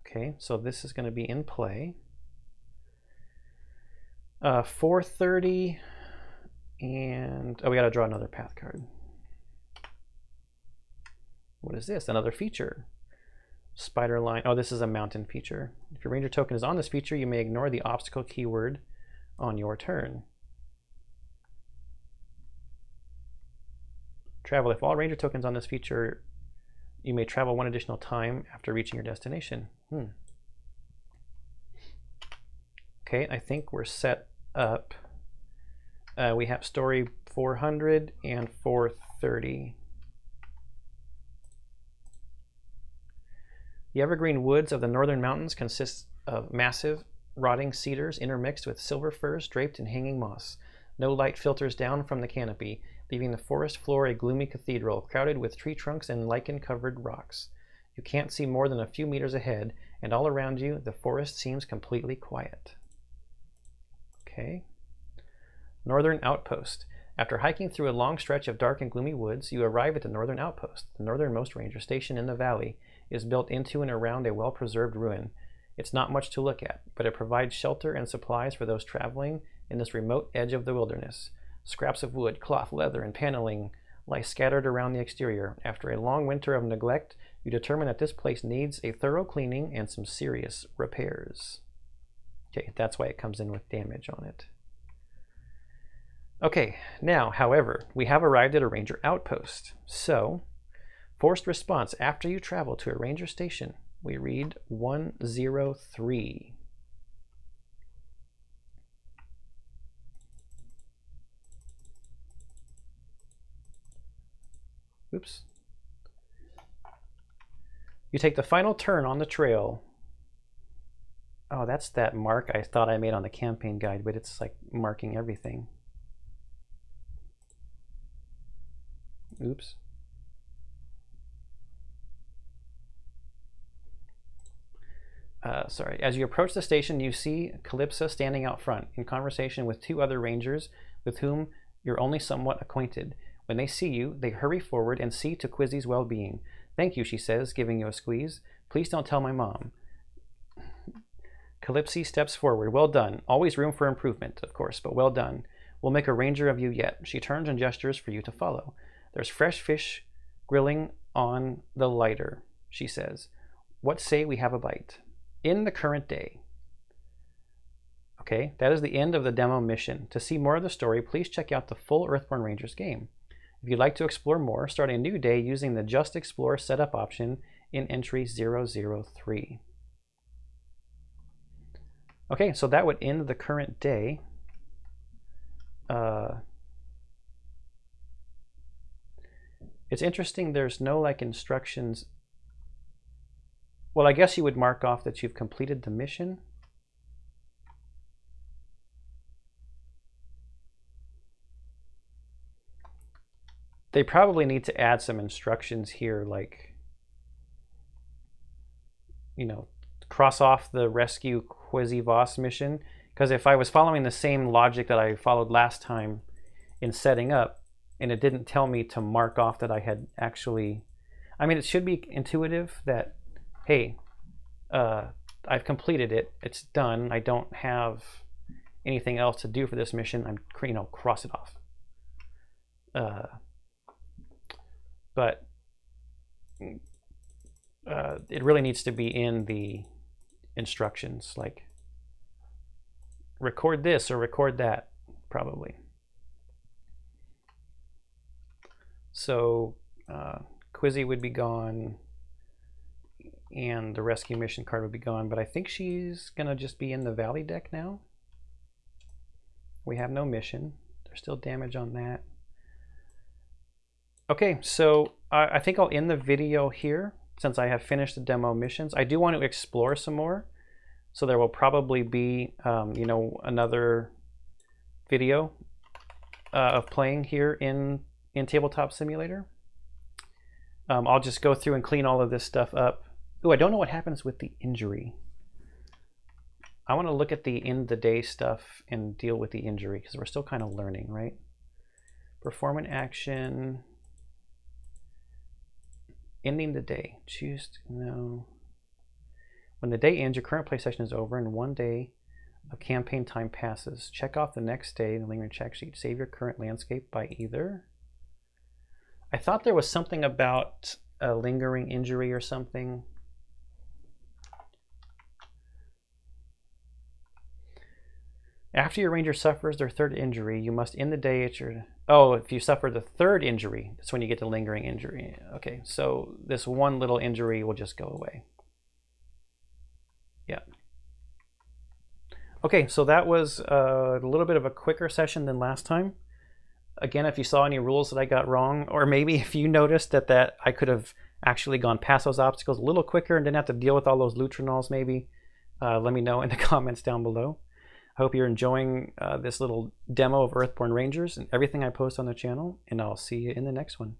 Okay, so this is going to be in play. 430 and oh, we got to draw another path card. What is this? Another feature. Spider line. Oh, this is a mountain feature. If your ranger token is on this feature, you may ignore the obstacle keyword on your turn. Travel. If all ranger tokens on this feature You may travel one additional time after reaching your destination. Okay, I think we're set up. We have story 400 and 430. The evergreen woods of the northern mountains consist of massive, rotting cedars intermixed with silver firs draped in hanging moss. No light filters down from the canopy, leaving the forest floor a gloomy cathedral, crowded with tree trunks and lichen-covered rocks. You can't see more than a few meters ahead, and all around you, the forest seems completely quiet. Okay. Northern Outpost. After hiking through a long stretch of dark and gloomy woods, you arrive at the Northern Outpost. The northernmost ranger station in the valley is built into and around a well-preserved ruin. It's not much to look at, but it provides shelter and supplies for those traveling in this remote edge of the wilderness. Scraps of wood, cloth, leather, and paneling lie scattered around the exterior. After a long winter of neglect, you determine that this place needs a thorough cleaning and some serious repairs. Okay, that's why it comes in with damage on it. Okay, now, however, we have arrived at a ranger outpost. So, forced response after you travel to a ranger station. We read 103. Oops. You take the final turn on the trail. Oh, that's that mark I thought I made on the campaign guide, but it's like marking everything. Oops. Sorry. As you approach the station, you see Calypsa standing out front in conversation with two other rangers with whom you're only somewhat acquainted. When they see you, they hurry forward and see to Quizzy's well-being. "Thank you," she says, giving you a squeeze. "Please don't tell my mom." Calypsy steps forward. "Well done. Always room for improvement, of course, but well done. We'll make a ranger of you yet." She turns and gestures for you to follow. "There's fresh fish grilling on the lighter," she says. "What say we have a bite? In the current day." Okay, that is the end of the demo mission. To see more of the story, please check out the full Earthborne Rangers game. If you'd like to explore more, start a new day using the Just Explore setup option in entry 003. Okay, so that would end the current day. It's interesting there's no like instructions. Well, I guess you would mark off that you've completed the mission. They probably need to add some instructions here, like, you know, cross off the rescue Quizzy Voss mission, because if I was following the same logic that I followed last time in setting up, and it didn't tell me to mark off that I had actually, I mean, it should be intuitive that, hey, I've completed it, it's done, I don't have anything else to do for this mission, I'm, you know, cross it off. But it really needs to be in the instructions, like record this or record that, probably. So Quizzy would be gone and the rescue mission card would be gone, but I think she's gonna just be in the valley deck now. We have no mission. There's still damage on that. Okay, so I think I'll end the video here since I have finished the demo missions. I do want to explore some more, so there will probably be, you know, another video of playing here in Tabletop Simulator. I'll just go through and clean all of this stuff up. Ooh, I don't know what happens with the injury. I want to look at the end of the day stuff and deal with the injury because we're still kind of learning, right? Perform an action. Ending the day. Choose no. When the day ends, your current play session is over and 1 day of campaign time passes. Check off the next day in the lingering check sheet. Save your current landscape by either. I thought there was something about a lingering injury or something. After your ranger suffers their third injury, you must end the day at your... Oh, if you suffer the third injury, that's when you get the lingering injury. Okay, so this one little injury will just go away. Yeah. Okay, so that was a little bit of a quicker session than last time. Again, if you saw any rules that I got wrong, or maybe if you noticed that I could have actually gone past those obstacles a little quicker and didn't have to deal with all those Lutronals maybe, let me know in the comments down below. I hope you're enjoying this little demo of Earthborne Rangers and everything I post on the channel, and I'll see you in the next one.